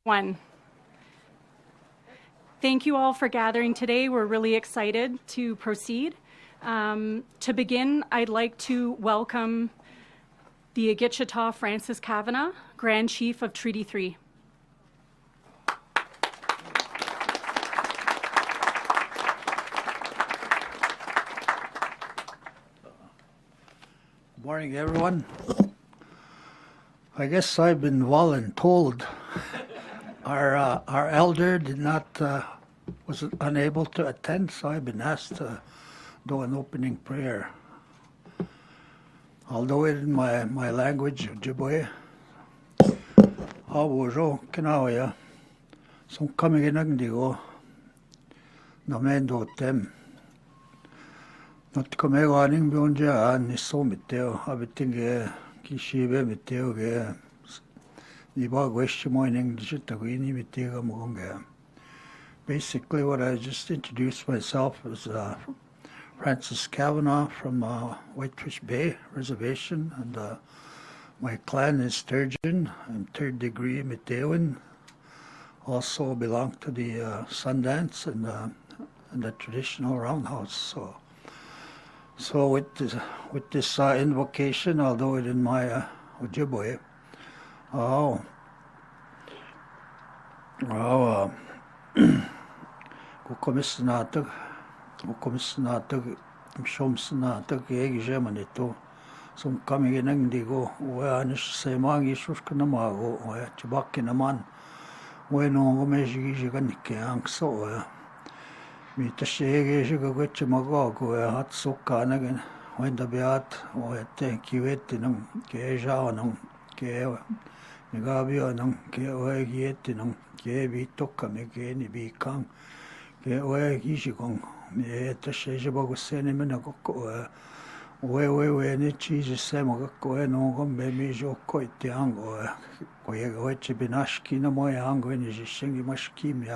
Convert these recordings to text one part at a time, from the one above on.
One. Thank you all for gathering today. We're really excited to proceed. To begin, I'd like to welcome the Agitchita Francis Kavanagh, Grand Chief of Treaty 3. Good morning, everyone. I guess I've been voluntold. Our elder was unable to attend, so I've been asked to do an opening prayer. I'll do it in my language, Ojibwe. Awojo kinawaya, sum kamiginang digo, namendo tem. Not kameganing bionja ni so miteo, abitinge kishibe miteo ge. Basically, what I just introduced myself is Francis Kavanagh from Whitefish Bay Reservation, and my clan is Sturgeon. I'm third degree Metewan. Also belong to the Sundance and the traditional roundhouse. So with this invocation, I'll do it in my Ojibwe. Kukomisnatag, Shomsnatag, Eggemanito, some coming in Indigo, where Anish Semangi Shushkanamago, where Chibakinaman, when no Mejiganiki, so meet the Shagashigachimagog, where hot Sokanagan, when the Beat, or thank you, Etinum, Kejanum, Ke. Nagabio nang ke oe gieti nang ke bi toka me ke ni bi kang ke oe gishigong me ta sheje bogo sene me nagoko oe ne cheese semo gako no gom be mi jo ko tiango oe chibinashki na mo yango ni shingi mashki me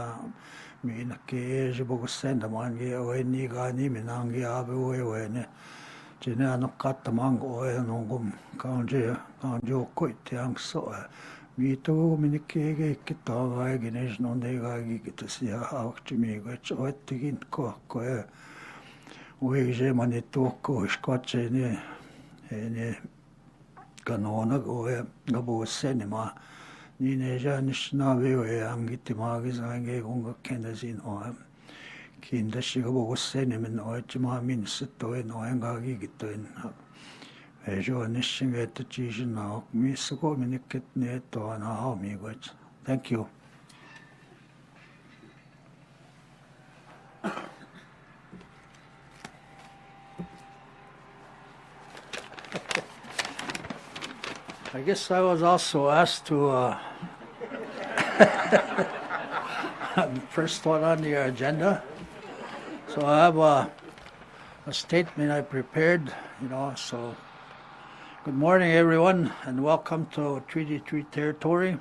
na ke je bogo senda man ge oe ni ga ni me nangi abe oe ne Jina no katamango oe no gom kanjo ko tiang so Mito minikege kitaga ginesh no negagi kitasia akchimi gach oetigin ko oeje manito ko skotche ne kanona oe gabo senema ni ne janishna oe angitimagi zange gonga kenazin oe kindashiga bo senemen oe chima min sito no engagi gitoin Thank you. I guess I was also asked to first one on the agenda. So I have a statement I prepared, so good morning, everyone, and welcome to Treaty 3 territory.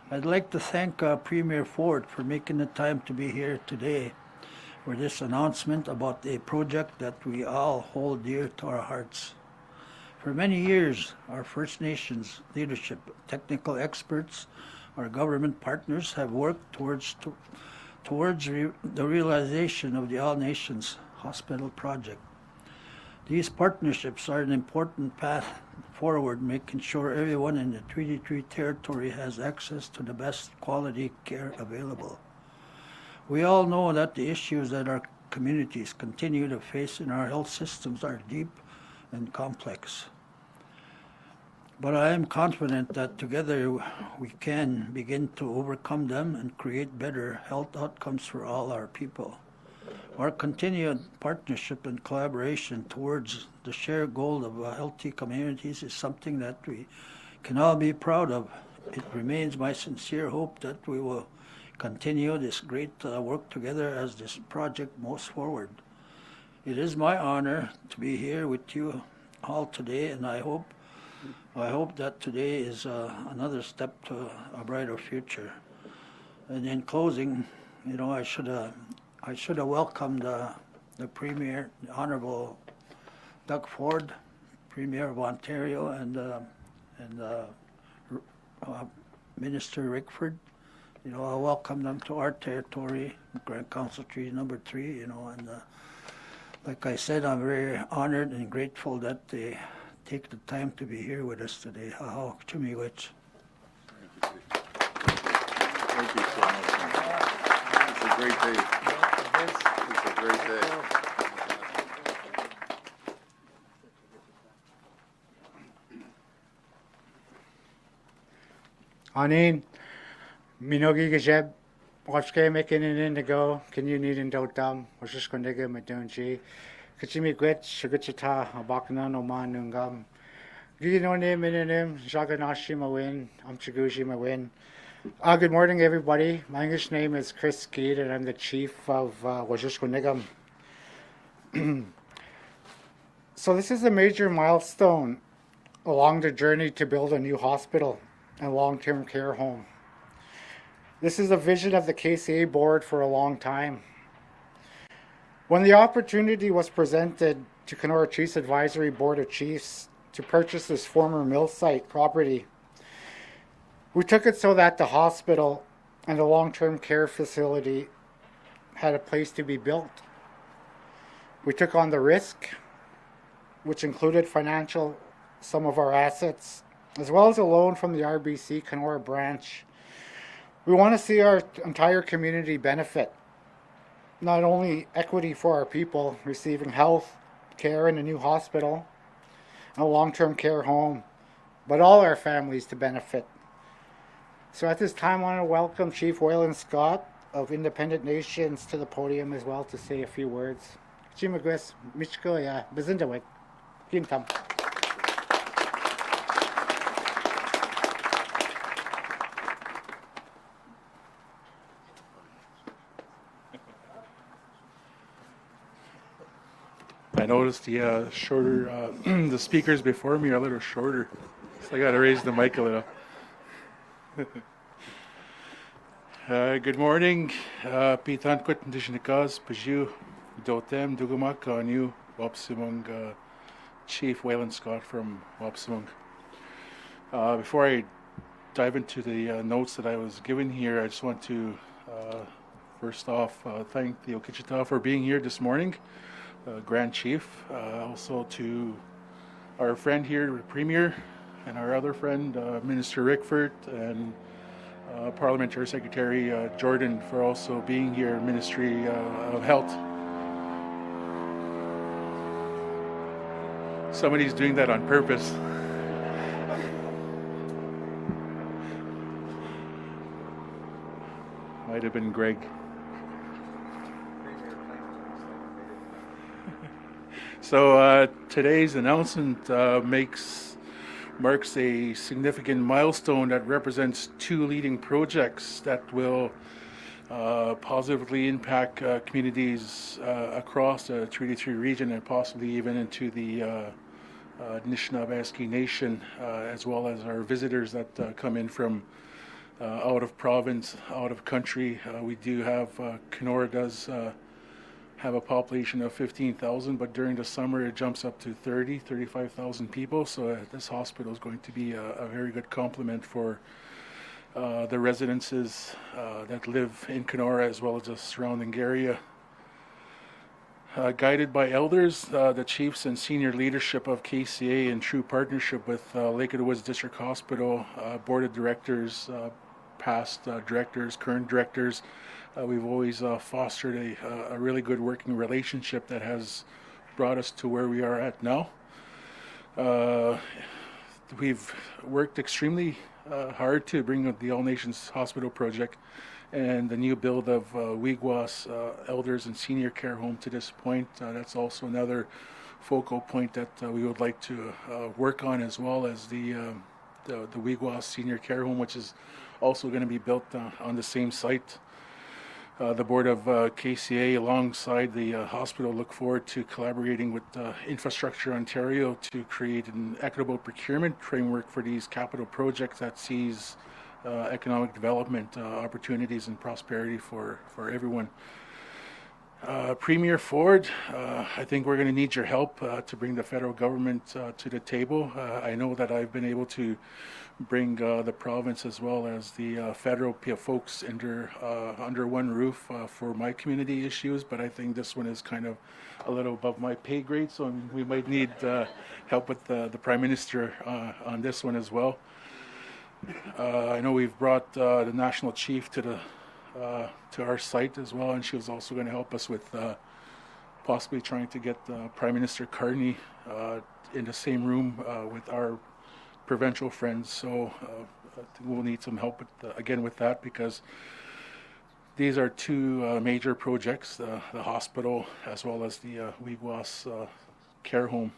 I'd like to thank Premier Ford for making the time to be here today for this announcement about a project that we all hold dear to our hearts. For many years, our First Nations leadership, technical experts, our government partners have worked towards the realization of the All Nations Hospital project. These partnerships are an important path forward, making sure everyone in the Treaty 3 territory has access to the best quality care available. We all know that the issues that our communities continue to face in our health systems are deep and complex. But I am confident that together we can begin to overcome them and create better health outcomes for all our people. Our continued partnership and collaboration towards the shared goal of healthy communities is something that we can all be proud of. It remains my sincere hope that we will continue this great work together as this project moves forward. It is my honor to be here with you all today, and I hope that today is another step to a brighter future. And in closing, I should have welcomed the Premier, the Honourable Doug Ford, Premier of Ontario, and Minister Rickford, I welcome them to our territory, Grand Council Treaty number 3, and like I said, I'm very honored and grateful that they take the time to be here with us today. Chumigwich. Thank you so much. It's a great day. It's a great day. Anin, minogi gajeb, watchke making an indigo, can you need in dotam, was just going to give me donji. Kachimi gwet, sugacha, abakana no man nungam. Gino name in him, Jaganashi Mawin, Amchagushi Mawin. Good morning, everybody. My English name is Chris Keed, and I'm the chief of Wajishkunigam. So this is a major milestone along the journey to build a new hospital and long-term care home. This is a vision of the KCA board for a long time. When the opportunity was presented to Kenora Chiefs Advisory Board of Chiefs to purchase this former mill site property, we took it so that the hospital and the long-term care facility had a place to be built. We took on the risk, which included financial some of our assets, as well as a loan from the RBC Kenora branch. We want to see our entire community benefit, not only equity for our people receiving health care in a new hospital, a long-term care home, but all our families to benefit. So at this time, I want to welcome Chief Waylon Scott of Independent Nations to the podium as well to say a few words. Chimagwes, Michko, ya, Bazindawik, Gintam. I noticed the shorter, the speakers before me are a little shorter, so I got to raise the mic a little. Good morning, Pitan Kwit Ndishnikas, Paju, Dotem, Dugumak, Anu, Wapsimung, Chief Waylon Scott from Wapsimung. Before I dive into the notes that I was given here, I just want to first off thank the Okichita for being here this morning. Grand Chief, also to our friend here, the Premier, and our other friend, Minister Rickford, and Parliamentary Secretary Jordan for also being here, Ministry of Health. Somebody's doing that on purpose. Might have been Greg. So today's announcement marks a significant milestone that represents two leading projects that will positively impact communities across the Treaty 3 region and possibly even into the Anishinaabe Nation, as well as our visitors that come in from out of province, out of country. We do have, Kenora does have a population of 15,000, but during the summer it jumps up to 35,000 people. So this hospital is going to be a very good complement for the residences that live in Kenora as well as the surrounding area. Guided by elders, the chiefs and senior leadership of KCA in true partnership with Lake of the Woods District Hospital, board of directors, past directors, current directors, we've always fostered a really good working relationship that has brought us to where we are at now. We've worked extremely hard to bring the All Nations Hospital project and the new build of Weegwas Elders and Senior Care Home to this point. That's also another focal point that we would like to work on, as well as the Weegwas Senior Care Home, which is also going to be built on the same site. The board of KCA alongside the hospital look forward to collaborating with Infrastructure Ontario to create an equitable procurement framework for these capital projects that sees economic development opportunities and prosperity for everyone. Premier Ford, I think we're going to need your help to bring the federal government to the table. I know that I've been able to bring the province as well as the federal folks under one roof for my community issues, but I think this one is kind of a little above my pay grade, so we might need help with the Prime Minister on this one as well. I know we've brought the National Chief to our site as well, and she was also going to help us with possibly trying to get Prime Minister Carney in the same room with our provincial friends. So I think we'll need some help with that, because these are two major projects: the hospital as well as the Weeguas care home.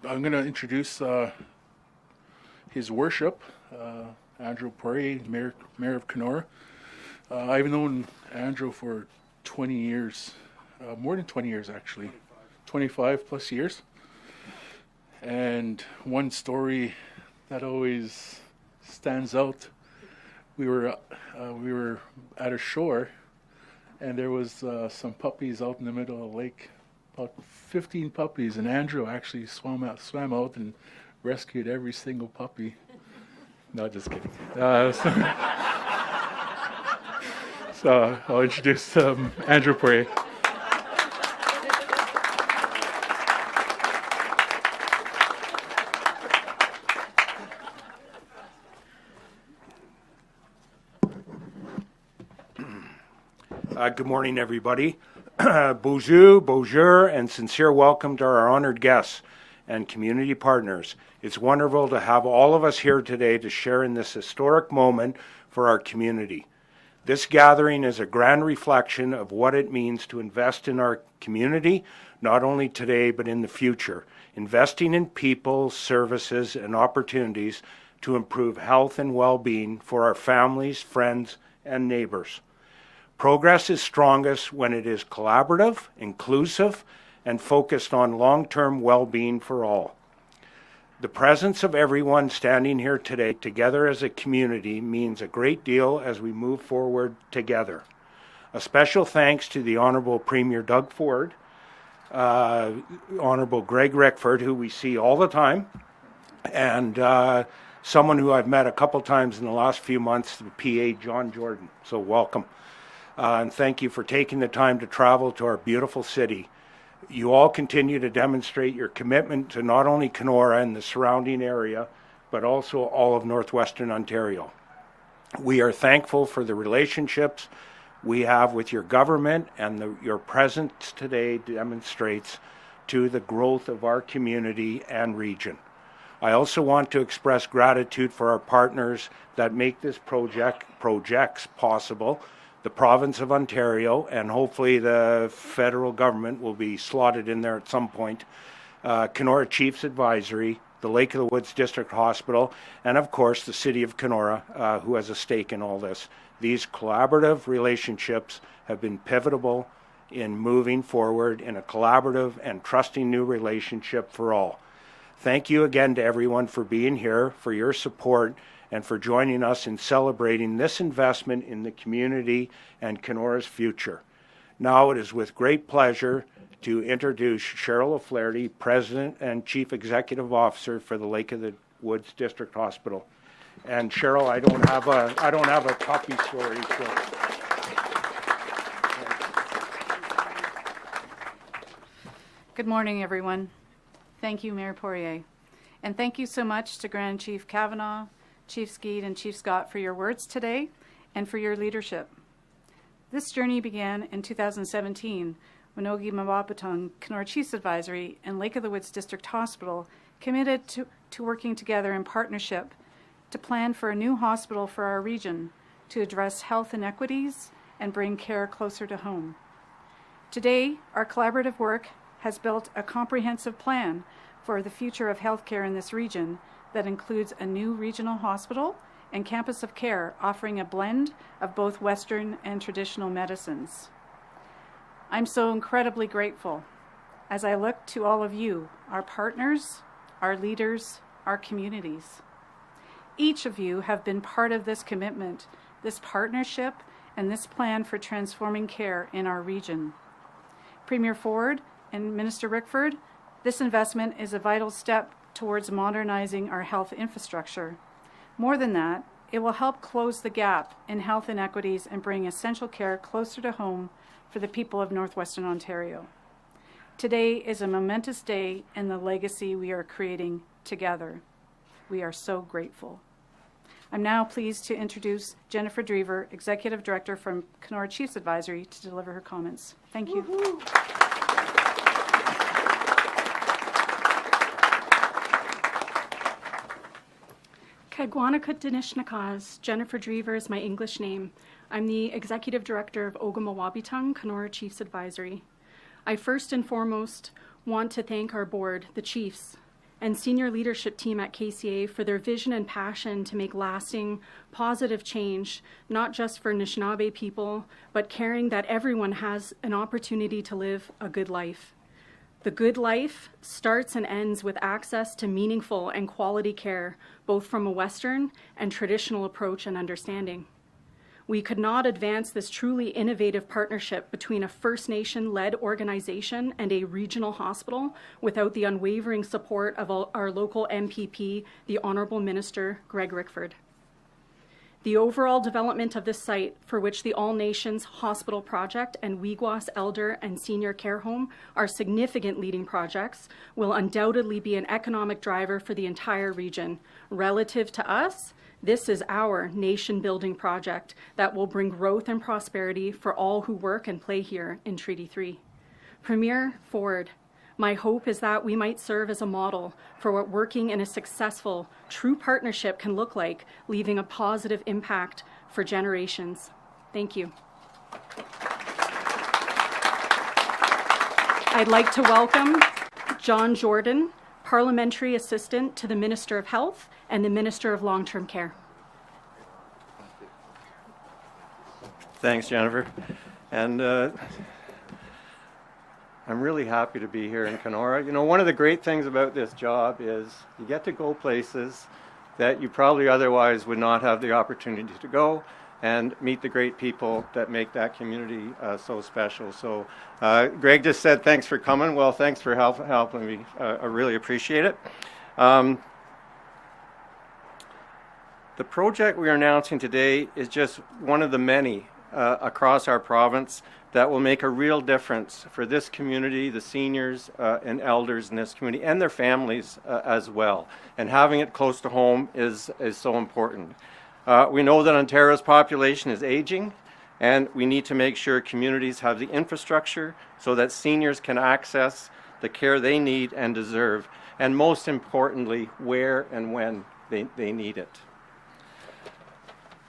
I'm going to introduce His Worship, Andrew Poirier, Mayor of Kenora. I've known Andrew for 20 years, more than 20 years actually, 25 plus years. And one story that always stands out, we were at a shore, and there was some puppies out in the middle of the lake, about 15 puppies, and Andrew actually swam out and rescued every single puppy. No, just kidding. So I'll introduce Andrew Poirier. Good morning, everybody. Bonjour, and sincere welcome to our honored guests and community partners. It's wonderful to have all of us here today to share in this historic moment for our community. This gathering is a grand reflection of what it means to invest in our community, not only today but in the future, investing in people, services, and opportunities to improve health and well-being for our families, friends, and neighbors. Progress is strongest when it is collaborative, inclusive, and focused on long-term well-being for all. The presence of everyone standing here today together as a community means a great deal as we move forward together. A special thanks to the Honourable Premier Doug Ford, Honourable Greg Rickford, who we see all the time, and someone who I've met a couple times in the last few months, the PA John Jordan. So welcome. And thank you for taking the time to travel to our beautiful city. You all continue to demonstrate your commitment to not only Kenora and the surrounding area, but also all of Northwestern Ontario. We are thankful for the relationships we have with your government, and your presence today demonstrates to the growth of our community and region. I also want to express gratitude for our partners that make this projects possible. The province of Ontario, and hopefully the federal government will be slotted in there at some point, Kenora Chiefs Advisory, the Lake of the Woods District Hospital, and of course the City of Kenora, who has a stake in all this. These collaborative relationships have been pivotal in moving forward in a collaborative and trusting new relationship for all. Thank you again to everyone for being here, for your support, and for joining us in celebrating this investment in the community and Kenora's future. Now it is with great pleasure to introduce Cheryl O'Flaherty, President and Chief Executive Officer for the Lake of the Woods District Hospital. And Cheryl, I don't have a puppy story. So. Good morning, everyone. Thank you, Mayor Poirier. And thank you so much to Grand Chief Kavanagh, Chief Skeed, and Chief Scott for your words today and for your leadership. This journey began in 2017 when Ogi Mawapatong, Kenora Chiefs Advisory, and Lake of the Woods District Hospital committed to working together in partnership to plan for a new hospital for our region to address health inequities and bring care closer to home. Today, our collaborative work has built a comprehensive plan for the future of healthcare in this region that includes a new regional hospital and campus of care offering a blend of both Western and traditional medicines. I'm so incredibly grateful as I look to all of you, our partners, our leaders, our communities. Each of you have been part of this commitment this partnership, and this plan for transforming care in our region. Premier Ford and Minister Rickford, this investment is a vital step towards modernizing our health infrastructure. More than that, it will help close the gap in health inequities and bring essential care closer to home for the people of Northwestern Ontario. Today is a momentous day in the legacy we are creating together. We are so grateful. I'm now pleased to introduce Jennifer Drever, Executive Director from Kenora Chiefs Advisory, to deliver her comments. Thank you. Woo-hoo. Kagwanakut Dinishnakas. Jennifer Drever is my English name. I'm the Executive Director of Ogamawabitang, Kenora Chiefs Advisory. I first and foremost want to thank our board, the Chiefs, and senior leadership team at KCA for their vision and passion to make lasting, positive change, not just for Anishinaabe people, but caring that everyone has an opportunity to live a good life. The good life starts and ends with access to meaningful and quality care, both from a Western and traditional approach and understanding. We could not advance this truly innovative partnership between a First Nation-led organization and a regional hospital without the unwavering support of our local MPP, the Honourable Minister Greg Rickford. The overall development of this site, for which the All Nations Hospital Project and Weegwas Elder and Senior Care Home are significant leading projects, will undoubtedly be an economic driver for the entire region. Relative to us, this is our nation-building project that will bring growth and prosperity for all who work and play here in Treaty 3. Premier Ford, my hope is that we might serve as a model for what working in a successful, true partnership can look like, leaving a positive impact for generations. Thank you. I'd like to welcome John Jordan, Parliamentary Assistant to the Minister of Health and the Minister of Long-Term Care. Thanks, Jennifer. And I'm really happy to be here in Kenora. You know, one of the great things about this job is you get to go places that you probably otherwise would not have the opportunity to go and meet the great people that make that community so special. So Greg just said thanks for coming. Well, thanks for helping me. I really appreciate it. The project we are announcing today is just one of the many across our province that will make a real difference for this community, the seniors and elders in this community, and their families as well. And having it close to home is so important. We know that Ontario's population is aging, and we need to make sure communities have the infrastructure so that seniors can access the care they need and deserve, and most importantly, where and when they need it.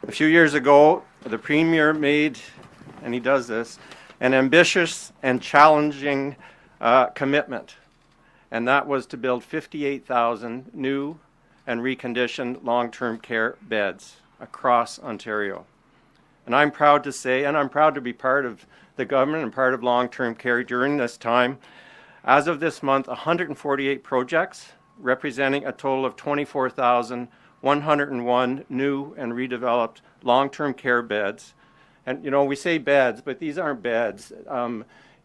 A few years ago, the Premier made, and he does this, an ambitious and challenging commitment, and that was to build 58,000 new and reconditioned long-term care beds across Ontario. And I'm proud to say, and I'm proud to be part of the government and part of long-term care during this time. As of this month, 148 projects representing a total of 24,101 new and redeveloped long-term care beds. And, you know, we say beds, but these aren't beds.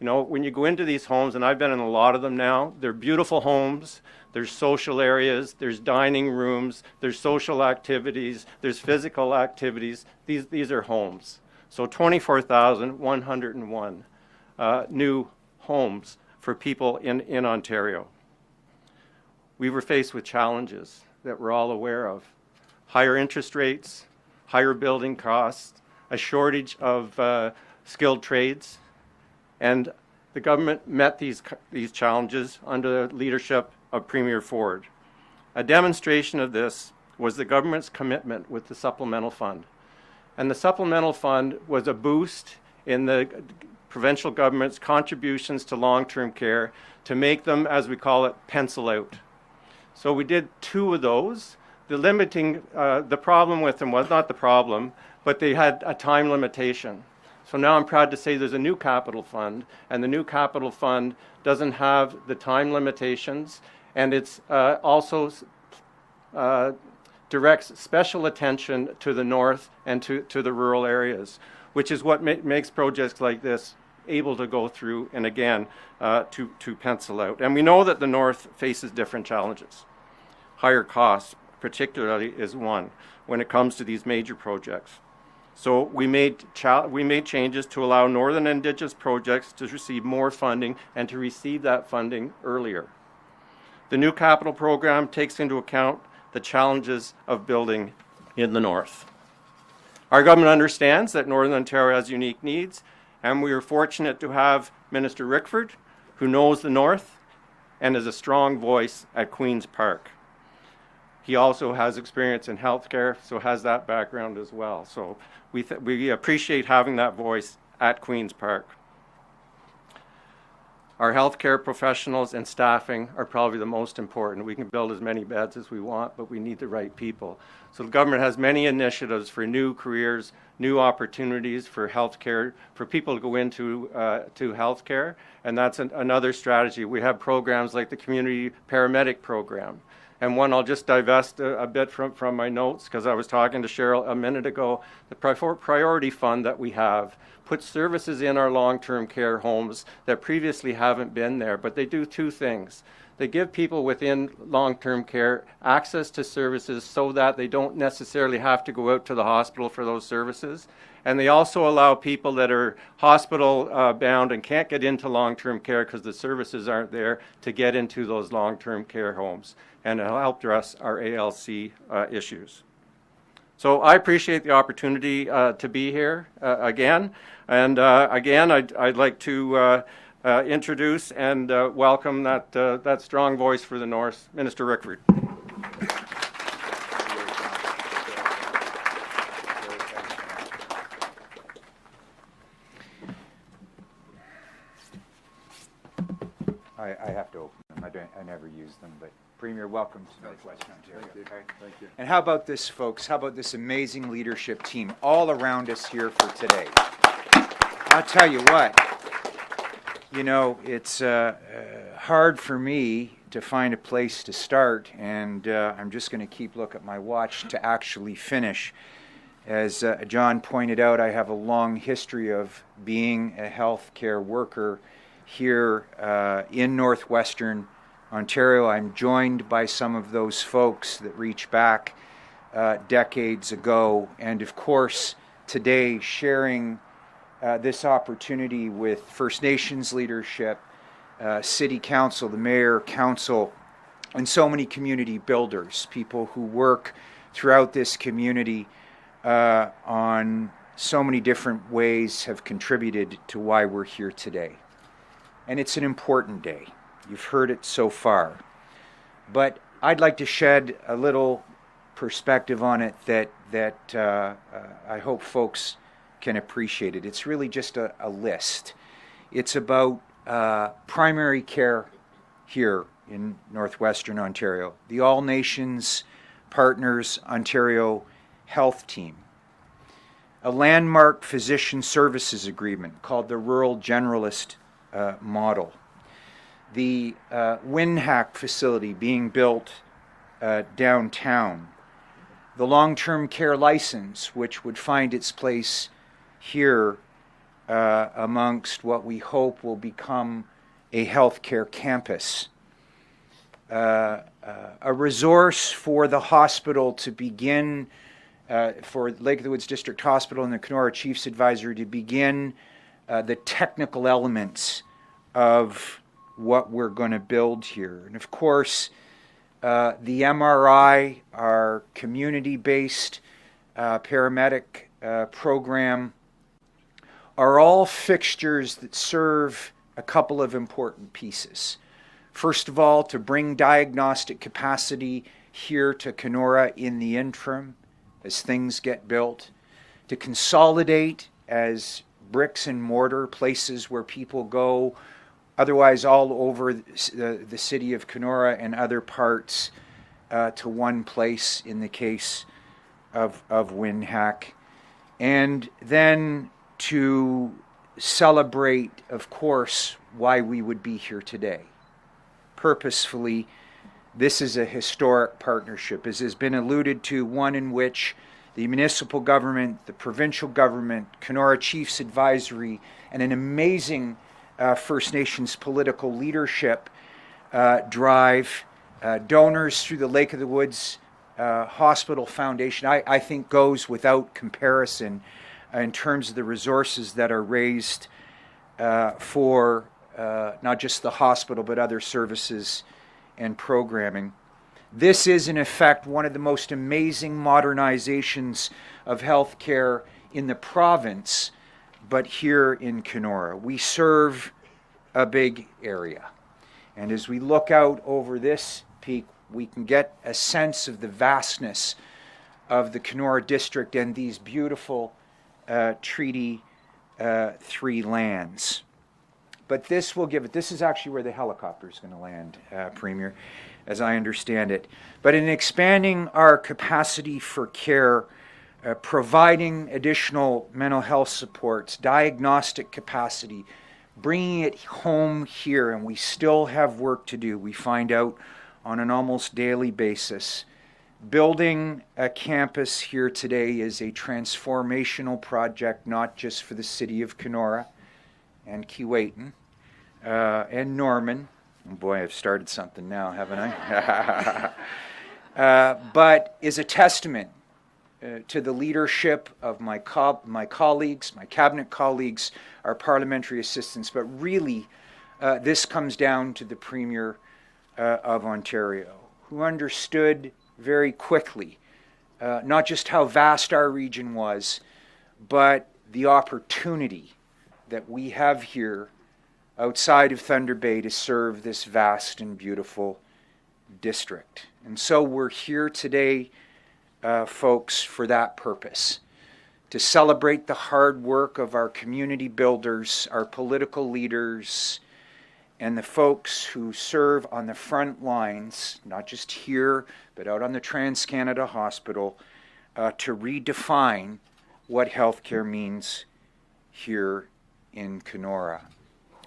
You know, when you go into these homes, and I've been in a lot of them now, they're beautiful homes. There's social areas, there's dining rooms, there's social activities, there's physical activities. These are homes. So 24,101 new homes for people in Ontario. We were faced with challenges that we're all aware of. Higher interest rates, higher building costs, a shortage of skilled trades, and the government met these challenges under the leadership of Premier Ford. A demonstration of this was the government's commitment with the Supplemental Fund. And the Supplemental Fund was a boost in the provincial government's contributions to long-term care to make them, as we call it, pencil out. So we did 2 of those. The problem with them was not the problem, but they had a time limitation. So now I'm proud to say there's a new capital fund, and the new capital fund doesn't have the time limitations, and it's also directs special attention to the north and to the rural areas, which is what makes projects like this able to go through and again to pencil out. And we know that the north faces different challenges. Higher costs particularly is one when it comes to these major projects. So we made changes to allow Northern Indigenous projects to receive more funding and to receive that funding earlier. The new capital program takes into account the challenges of building in the north. Our government understands that Northern Ontario has unique needs, and we are fortunate to have Minister Rickford, who knows the north and is a strong voice at Queen's Park. He also has experience in healthcare, so has that background as well. So we appreciate having that voice at Queen's Park. Our healthcare professionals and staffing are probably the most important. We can build as many beds as we want, but we need the right people. So the government has many initiatives for new careers, new opportunities for healthcare, for people to go into to healthcare, and that's another strategy. We have programs like the Community Paramedic Program. And one I'll just divest a bit from my notes, because I was talking to Cheryl a minute ago. The priority fund that we have puts services in our long-term care homes that previously haven't been there, but they do two things. They give people within long-term care access to services so that they don't necessarily have to go out to the hospital for those services. And they also allow people that are hospital bound and can't get into long-term care because the services aren't there to get into those long-term care homes. And it'll help address our ALC issues. So I appreciate the opportunity to be here again. And again, I'd like to introduce and welcome that strong voice for the North, Minister Rickford. I have to open them. I never use them, but Premier, welcome to Northwestern Ontario. Thank you. Okay? Thank you. And how about this, folks? How about this amazing leadership team all around us here for today? I'll tell you what, you know, it's hard for me to find a place to start, and I'm just going to keep looking at my watch to actually finish. As John pointed out, I have a long history of being a healthcare worker here in Northwestern Ontario. I'm joined by some of those folks that reach back decades ago, and of course today sharing this opportunity with First Nations leadership, City Council, the Mayor, Council, and so many community builders, people who work throughout this community on so many different ways, have contributed to why we're here today. And it's an important day. You've heard it so far. But I'd like to shed a little perspective on it that I hope folks can appreciate it. It's really just a list. It's about primary care here in Northwestern Ontario, the All Nations Partners Ontario Health Team, a landmark physician services agreement called the Rural Generalist Model, the WinHack facility being built downtown, the long-term care license, which would find its place here amongst what we hope will become a healthcare campus, a resource for the hospital to begin, for Lake of the Woods District Hospital and the Kenora Chiefs Advisory to begin the technical elements of what we're going to build here. And of course, the MRI, our community-based paramedic program, are all fixtures that serve a couple of important pieces. First of all, to bring diagnostic capacity here to Kenora in the interim as things get built, to consolidate as bricks and mortar places where people go, otherwise all over the city of Kenora and other parts, to one place in the case of WinHack. And then to celebrate, of course, why we would be here today. Purposefully This is a historic partnership, as has been alluded to, one in which the municipal government, the provincial government, Kenora Chiefs Advisory, and an amazing First Nations political leadership drive donors through the Lake of the Woods Hospital Foundation, I think goes without comparison in terms of the resources that are raised for not just the hospital but other services and programming. This is, in effect, one of the most amazing modernizations of healthcare in the province, but here in Kenora. We serve a big area. And as we look out over this peak, we can get a sense of the vastness of the Kenora district and these beautiful Treaty 3 lands. But this will give it, this is actually where the helicopter is going to land, Premier, as I understand it. But in expanding our capacity for care, providing additional mental health supports, diagnostic capacity, bringing it home here, and we still have work to do, we find out on an almost daily basis. Building a campus here today is a transformational project, not just for the city of Kenora and Keewatin and Norman. Oh boy, I've started something now, haven't I? But is a testament to the leadership of my colleagues, my cabinet colleagues, our parliamentary assistants, but really this comes down to the Premier of Ontario, who understood very quickly not just how vast our region was, but the opportunity that we have here outside of Thunder Bay to serve this vast and beautiful district. And so we're here today, folks, for that purpose, to celebrate the hard work of our community builders, our political leaders, and the folks who serve on the front lines, not just here, but out on the Trans-Canada Hospital, to redefine what healthcare means here in Kenora.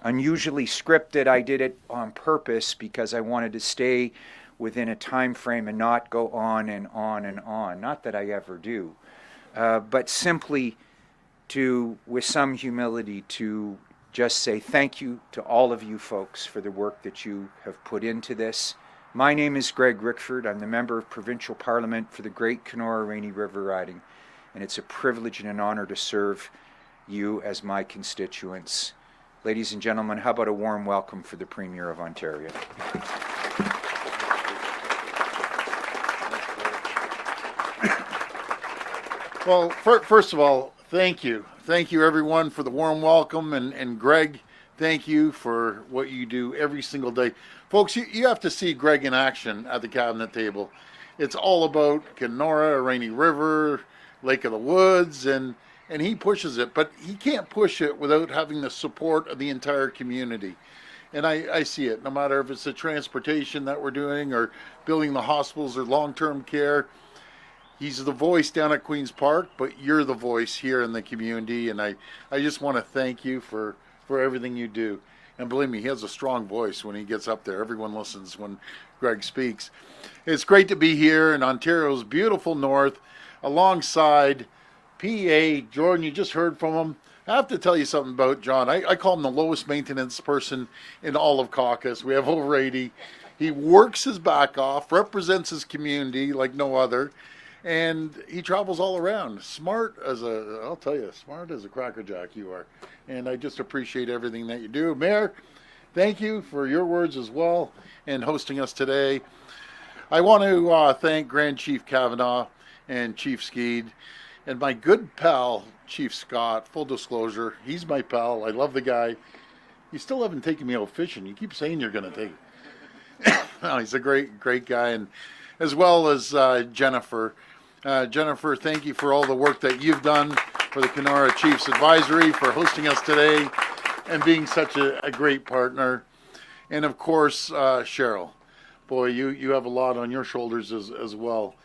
Unusually scripted, I did it on purpose because I wanted to stay within a time frame and not go on and on and on. Not that I ever do, but simply to, with some humility, to just say thank you to all of you folks for the work that you have put into this. My name is Greg Rickford. I'm the Member of Provincial Parliament for the Great Kenora Rainy River Riding, and it's a privilege and an honor to serve you as my constituents. Ladies and gentlemen, how about a warm welcome for the Premier of Ontario? Well, first of all, thank you. Thank you, everyone, for the warm welcome. And Greg, thank you for what you do every single day. Folks, you have to see Greg in action at the cabinet table. It's all about Kenora, Rainy River, Lake of the Woods, and he pushes it. But he can't push it without having the support of the entire community. And I see it, no matter if it's the transportation that we're doing or building the hospitals or long-term care. He's the voice down at Queen's Park, but you're the voice here in the community, and I just want to thank you for everything you do. And believe me, he has a strong voice when he gets up there. Everyone listens when Greg speaks. It's great to be here in Ontario's beautiful north, alongside PA Jordan. You just heard from him. I have to tell you something about John. I call him the lowest maintenance person in all of caucus. We have over 80. He works his back off, represents his community like no other. And he travels all around. Smart as a crackerjack you are. And I just appreciate everything that you do. Mayor, thank you for your words as well and hosting us today. I want to thank Grand Chief Kavanagh and Chief Skeed and my good pal, Chief Scott. Full disclosure, he's my pal. I love the guy. You still haven't taken me out fishing. You keep saying you're going to take No, he's a great guy. And as well as Jennifer. Jennifer, thank you for all the work that you've done for the Kenora Chiefs Advisory, for hosting us today and being such a great partner. And of course, Cheryl, boy, you have a lot on your shoulders as well.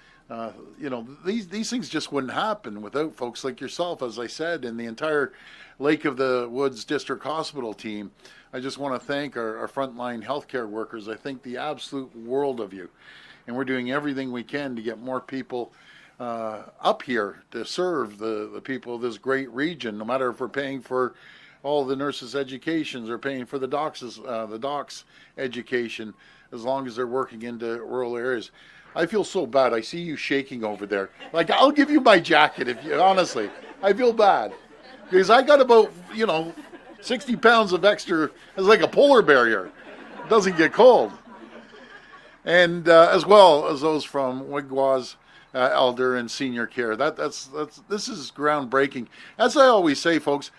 These things just wouldn't happen without folks like yourself, as I said, and the entire Lake of the Woods District Hospital team. I just want to thank our frontline healthcare workers. I think the absolute world of you. And we're doing everything we can to get more people up here to serve the people of this great region, no matter if we're paying for all the nurses' educations or paying for the docs' education, as long as they're working into rural areas. I feel so bad. I see you shaking over there. Like, I'll give you my jacket if you, honestly. I feel bad. Because I got about, 60 pounds of extra. It's like a polar bear here. It doesn't get cold. And as well as those from Wigwa's elder and senior care. This is groundbreaking. As I always say, folks,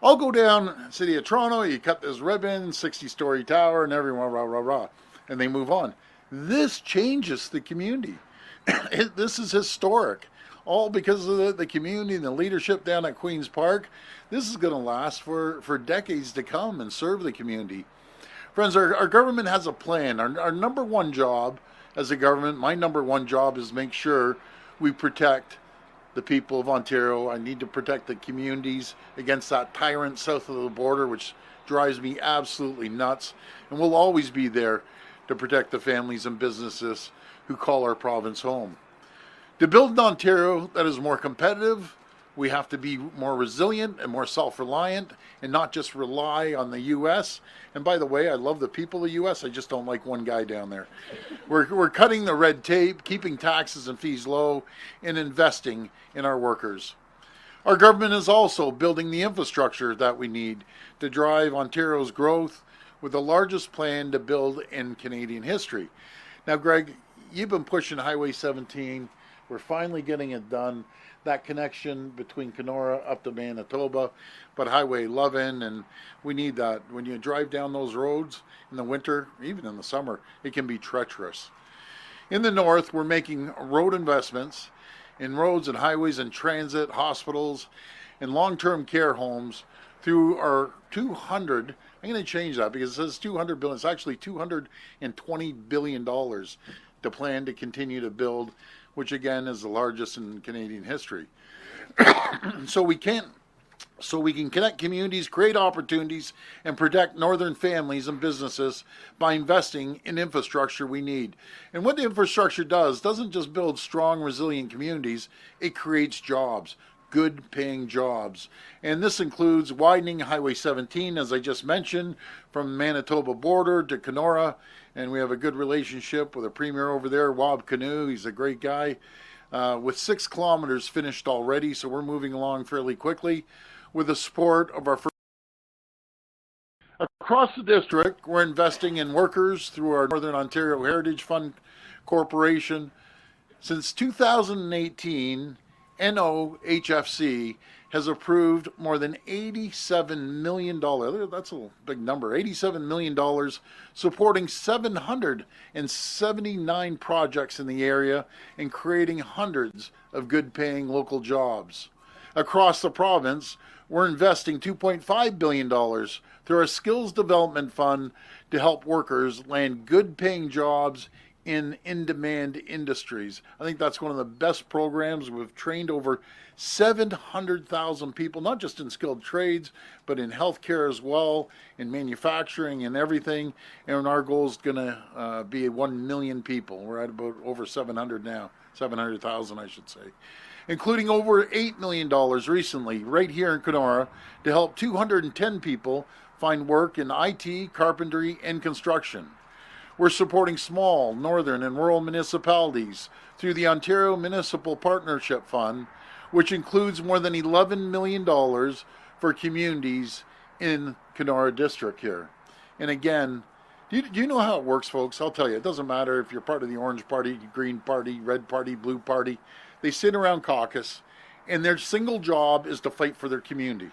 I'll go down City of Toronto, you cut this ribbon, 60-story tower, and everyone, rah, rah, rah, and they move on. This changes the community. This is historic. All because of the community and the leadership down at Queen's Park. This is going to last for decades to come and serve the community. Friends, our government has a plan. Our number one job as a government, my number one job is make sure we protect the people of Ontario. I need to protect the communities against that tyrant south of the border, which drives me absolutely nuts. And we'll always be there to protect the families and businesses who call our province home. To build an Ontario that is more competitive, we have to be more resilient and more self-reliant and not just rely on the U.S. And by the way, I love the people of the U.S. I just don't like one guy down there. We're cutting the red tape, keeping taxes and fees low, and investing in our workers. Our government is also building the infrastructure that we need to drive Ontario's growth with the largest plan to build in Canadian history. Now, Greg, you've been pushing Highway 17. We're finally getting it done. That connection between Kenora up to Manitoba, but Highway 11, and we need that. When you drive down those roads in the winter, even in the summer, it can be treacherous. In the north, we're making road investments in roads and highways and transit, hospitals, and long-term care homes through our 200, I'm going to change that because it says 200 billion, it's actually $220 billion to plan to continue to build, which again is the largest in Canadian history. So we can connect communities, create opportunities, and protect northern families and businesses by investing in infrastructure we need. And what the infrastructure doesn't just build strong, resilient communities, it creates jobs, good paying jobs. And this includes widening Highway 17, as I just mentioned, from Manitoba border to Kenora. And we have a good relationship with a premier over there, Wab Canoe. He's a great guy. With 6 kilometers finished already, so we're moving along fairly quickly with the support of our across the district. We're investing in workers through our Northern Ontario Heritage Fund Corporation. Since 2018, NOHFC has approved more than $87 million. That's a big number. $87 million supporting 779 projects in the area and creating hundreds of good paying local jobs. Across the province, we're investing $2.5 billion through our Skills Development Fund to help workers land good paying jobs in-demand industries. I think that's one of the best programs. We've trained over 700,000 people, not just in skilled trades, but in healthcare as well, in manufacturing and everything. And our goal is going to be 1 million people. We're at about over 700 now, 700,000 I should say, including over $8 million recently right here in Kenora to help 210 people find work in IT, carpentry, and construction. We're supporting small, northern, and rural municipalities through the Ontario Municipal Partnership Fund, which includes more than $11 million for communities in Kenora District here. And again, do you know how it works, folks? I'll tell you, it doesn't matter if you're part of the Orange Party, Green Party, Red Party, Blue Party. They sit around caucus, and their single job is to fight for their community.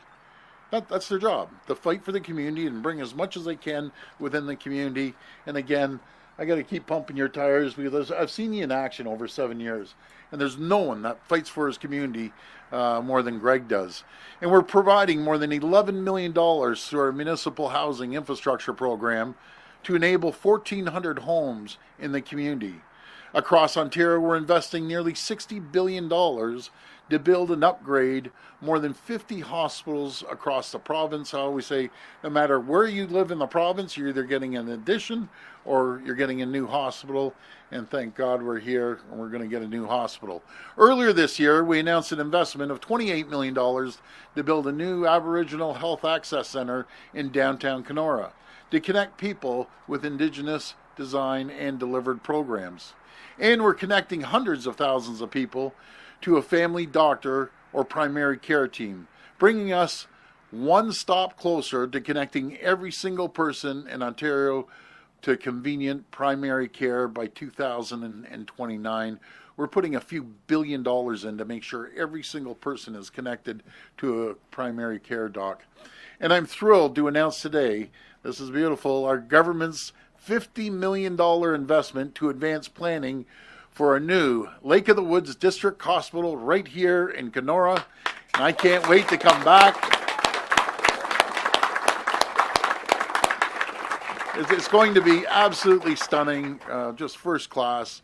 That's their job, to fight for the community and bring as much as they can within the community. And again, I got to keep pumping your tires because I've seen you in action over 7 years. And there's no one that fights for his community more than Greg does. And we're providing more than $11 million through our municipal housing infrastructure program to enable 1,400 homes in the community. Across Ontario, we're investing nearly $60 billion to build and upgrade more than 50 hospitals across the province. I always say, no matter where you live in the province, you're either getting an addition or you're getting a new hospital. And thank God we're here and we're going to get a new hospital. Earlier this year, we announced an investment of $28 million to build a new Aboriginal Health Access Center in downtown Kenora to connect people with Indigenous design and delivered programs. And we're connecting hundreds of thousands of people to a family doctor or primary care team, bringing us one stop closer to connecting every single person in Ontario to convenient primary care by 2029. We're putting a few $1 billion in to make sure every single person is connected to a primary care doc. And I'm thrilled to announce today, this is beautiful, our government's $50 million investment to advance planning for a new Lake of the Woods District Hospital right here in Kenora. And I can't wait to come back. It's going to be absolutely stunning, just first class.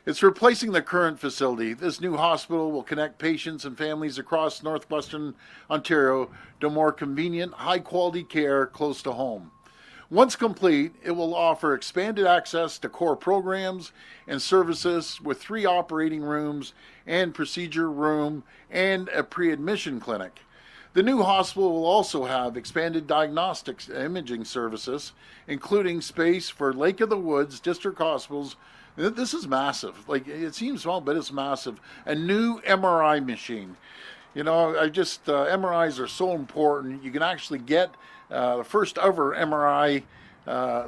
It's replacing the current facility. This new hospital will connect patients and families across northwestern Ontario to more convenient, high-quality care close to home. Once complete, it will offer expanded access to core programs and services with 3 operating rooms and procedure room and a pre-admission clinic. The new hospital will also have expanded diagnostics imaging services, including space for Lake of the Woods District Hospitals. This is massive. Like, it seems small, but it's massive. A new MRI machine. You know, MRIs are so important. You can actually get the first ever MRI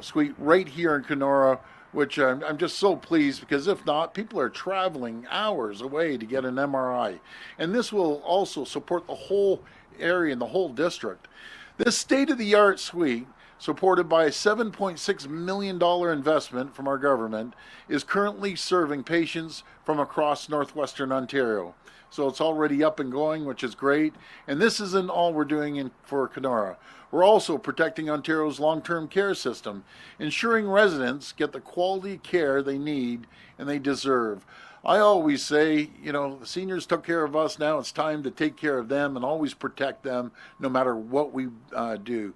suite right here in Kenora, which I'm just so pleased, because if not, people are traveling hours away to get an MRI. And this will also support the whole area and the whole district. This state-of-the-art suite, supported by a $7.6 million investment from our government, is currently serving patients from across northwestern Ontario. So it's already up and going, which is great. And this isn't all we're doing for Kenora. We're also protecting Ontario's long-term care system, ensuring residents get the quality care they need and they deserve. I always say, you know, the seniors took care of us. Now it's time to take care of them and always protect them no matter what we do.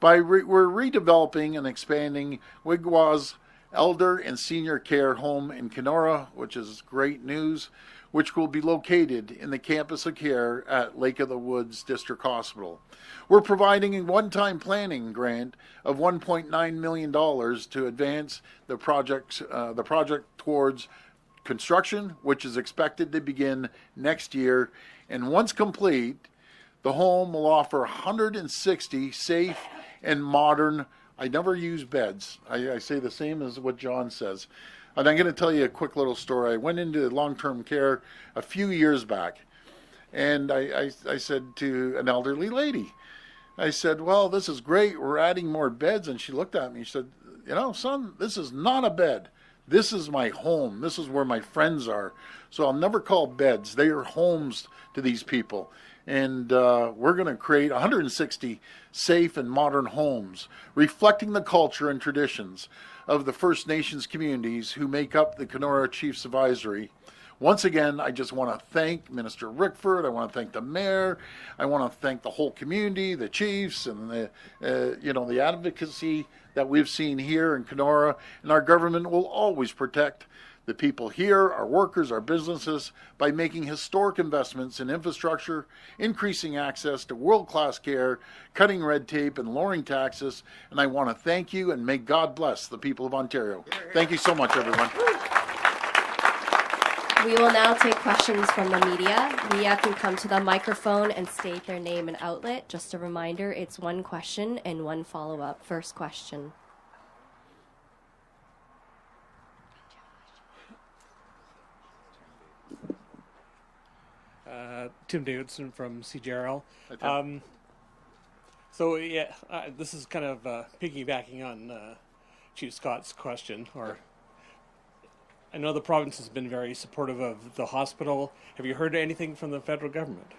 We're redeveloping and expanding Wigwa's Elder and Senior Care Home in Kenora, which is great news, which will be located in the campus of care at Lake of the Woods District Hospital. We're providing a one-time planning grant of $1.9 million to advance the project towards construction, which is expected to begin next year. And once complete, the home will offer 160 safe and modern, I never use beds. I say the same as what John says. And I'm going to tell you a quick little story. I went into long-term care a few years back, and I said to an elderly lady, I said, well, this is great. We're adding more beds. And she looked at me and she said, you know, son, this is not a bed. This is my home. This is where my friends are. So I'll never call beds. They are homes to these people. And we're going to create 160 safe and modern homes, reflecting the culture and traditions of the First Nations communities who make up the Kenora Chiefs Advisory. Once again, I just want to thank Minister Rickford. I want to thank the mayor. I want to thank the whole community, the chiefs, and the advocacy that we've seen here in Kenora. And our government will always protect the people here, our workers, our businesses, by making historic investments in infrastructure, increasing access to world-class care, cutting red tape, and lowering taxes. And I want to thank you, and may God bless the people of Ontario. Thank you so much, everyone. We will now take questions from the media. Media can come to the microphone and state their name and outlet. Just a reminder, it's one question and one follow-up. First question. Tim Davidson from CJRL. Hi, Tim. This is kind of piggybacking on Chief Scott's question. I know the province has been very supportive of the hospital. Have you heard anything from the federal government?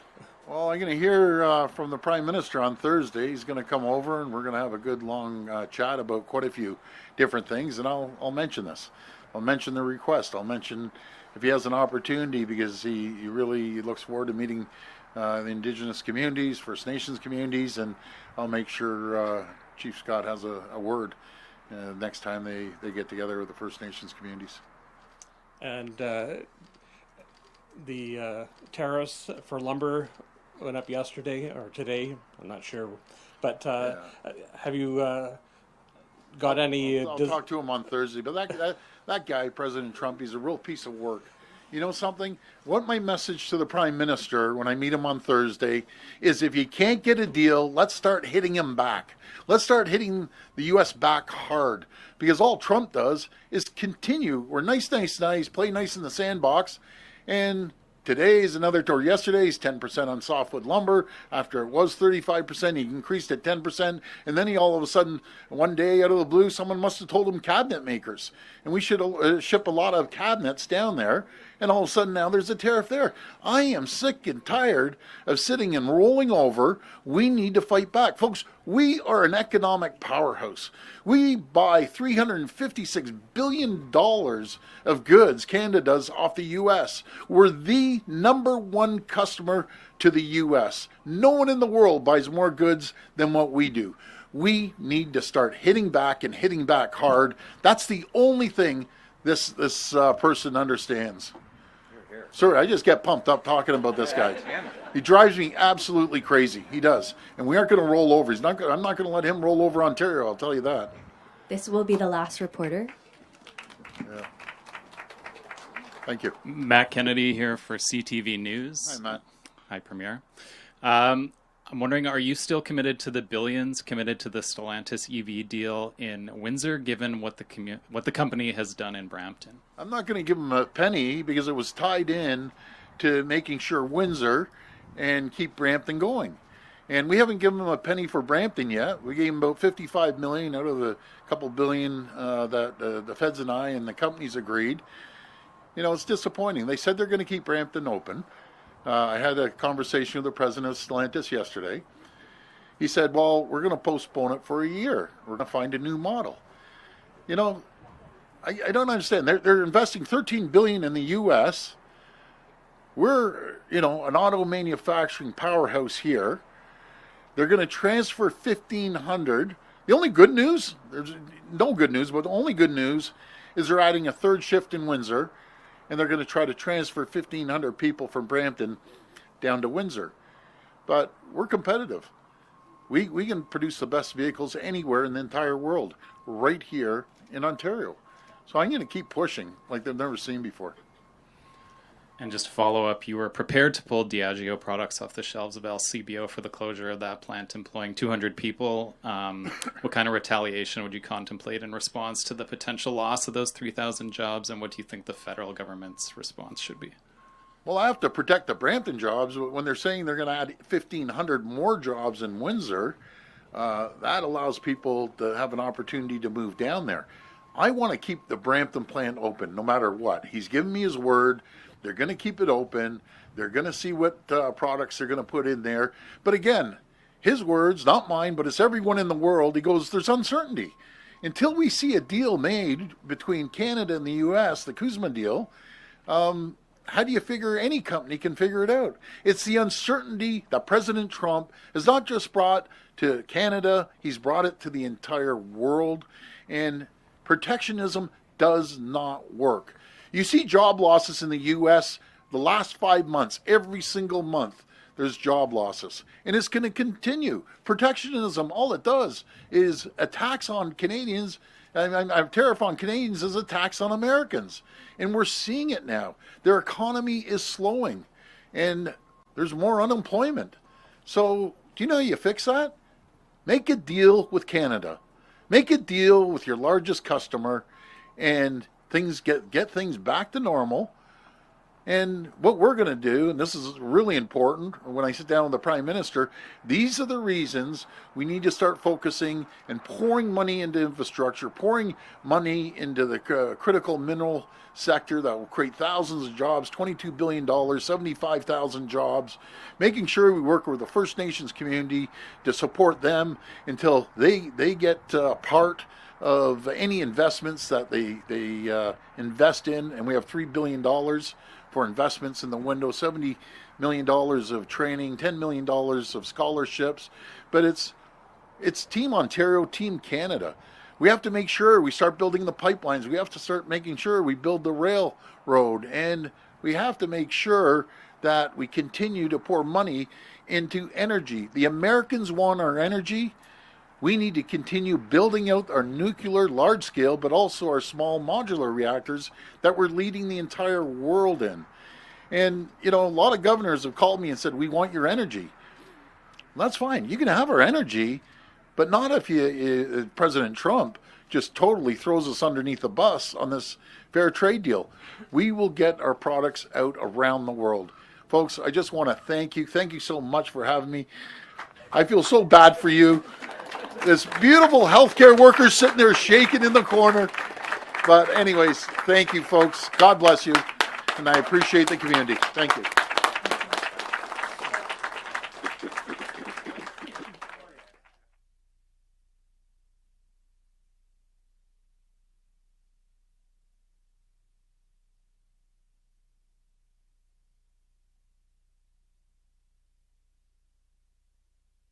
Well, I'm going to hear from the Prime Minister on Thursday. He's going to come over and we're going to have a good long chat about quite a few different things. And I'll mention this. I'll mention the request. I'll mention if he has an opportunity, because he really looks forward to meeting the Indigenous communities, First Nations communities, and I'll make sure Chief Scott has a word next time they get together with the First Nations communities. And the tariffs for lumber went up yesterday or today. I'm not sure, but have you got any? I'll talk to him on Thursday. But that guy, President Trump, he's a real piece of work. You know something? What my message to the Prime Minister when I meet him on Thursday is, if you can't get a deal, let's start hitting him back. Let's start hitting the U.S. back hard, because all Trump does is continue. We're nice, play nice in the sandbox, and today's yesterday's 10% on softwood lumber. After it was 35%, he increased it 10%. And then he all of a sudden, one day out of the blue, someone must have told him cabinet makers. And we should ship a lot of cabinets down there. And all of a sudden now there's a tariff there. I am sick and tired of sitting and rolling over. We need to fight back. Folks, we are an economic powerhouse. We buy $356 billion of goods, Canada does, off the U.S. We're the number one customer to the U.S. No one in the world buys more goods than what we do. We need to start hitting back and hitting back hard. That's the only thing this person understands. Sir, I just get pumped up talking about this guy. He drives me absolutely crazy. He does. And we aren't going to roll over. I'm not going to let him roll over Ontario, I'll tell you that. This will be the last reporter. Yeah. Thank you. Matt Kennedy here for CTV News. Hi, Matt. Hi, Premier. I'm wondering, are you still committed to the billions, committed to the Stellantis EV deal in Windsor, given what the company has done in Brampton? I'm not going to give him a penny, because it was tied in to making sure Windsor and keep Brampton going. And we haven't given him a penny for Brampton yet. We gave him about $55 million out of the couple billion that the feds and I and the companies agreed. You know, it's disappointing. They said they're going to keep Brampton open. I had a conversation with the president of Stellantis yesterday. He said, well, we're going to postpone it for a year. We're going to find a new model. You know, I don't understand. They're investing $13 billion in the U.S. We're, an auto manufacturing powerhouse here. They're going to transfer 1,500. The only good news, there's no good news, but the only good news is they're adding a third shift in Windsor, and they're going to try to transfer 1,500 people from Brampton down to Windsor. But we're competitive. We can produce the best vehicles anywhere in the entire world, right here in Ontario. So I'm going to keep pushing like they've never seen before. And just to follow up, you were prepared to pull Diageo products off the shelves of LCBO for the closure of that plant, employing 200 people. What kind of retaliation would you contemplate in response to the potential loss of those 3,000 jobs, and what do you think the federal government's response should be? Well, I have to protect the Brampton jobs. When they're saying they're going to add 1,500 more jobs in Windsor, that allows people to have an opportunity to move down there. I want to keep the Brampton plant open no matter what. He's given me his word. They're going to keep it open. They're going to see what products they're going to put in there. But again, his words, not mine, but it's everyone in the world. He goes, there's uncertainty. Until we see a deal made between Canada and the U.S., the Kuzma deal, how do you figure any company can figure it out? It's the uncertainty that President Trump has not just brought to Canada, he's brought it to the entire world. And protectionism does not work. You see job losses in the U.S. the last 5 months, every single month, there's job losses. And it's going to continue. Protectionism, all it does is a tax on Canadians. A tariff on Canadians is a tax on Americans. And we're seeing it now. Their economy is slowing. And there's more unemployment. So, do you know how you fix that? Make a deal with Canada. Make a deal with your largest customer, and things get things back to normal. And what we're going to do, and this is really important when I sit down with the Prime Minister, these are the reasons we need to start focusing and pouring money into infrastructure, pouring money into the critical mineral sector that will create thousands of jobs, $22 billion, 75,000 jobs, making sure we work with the First Nations community to support them until they get part of any investments that they invest in. And we have $3 billion for investments in the window, $70 million of training, $10 million of scholarships. But it's Team Ontario, Team Canada. We have to make sure we start building the pipelines. We have to start making sure we build the railroad. And we have to make sure that we continue to pour money into energy. The Americans want our energy. We need to continue building out our nuclear large scale, but also our small modular reactors that we're leading the entire world in. And, a lot of governors have called me and said, we want your energy. Well, that's fine. You can have our energy, but not if President Trump just totally throws us underneath the bus on this fair trade deal. We will get our products out around the world. Folks, I just want to thank you. Thank you so much for having me. I feel so bad for you. This beautiful healthcare worker sitting there shaking in the corner. But anyways, thank you, folks. God bless you. And I appreciate the community. Thank you.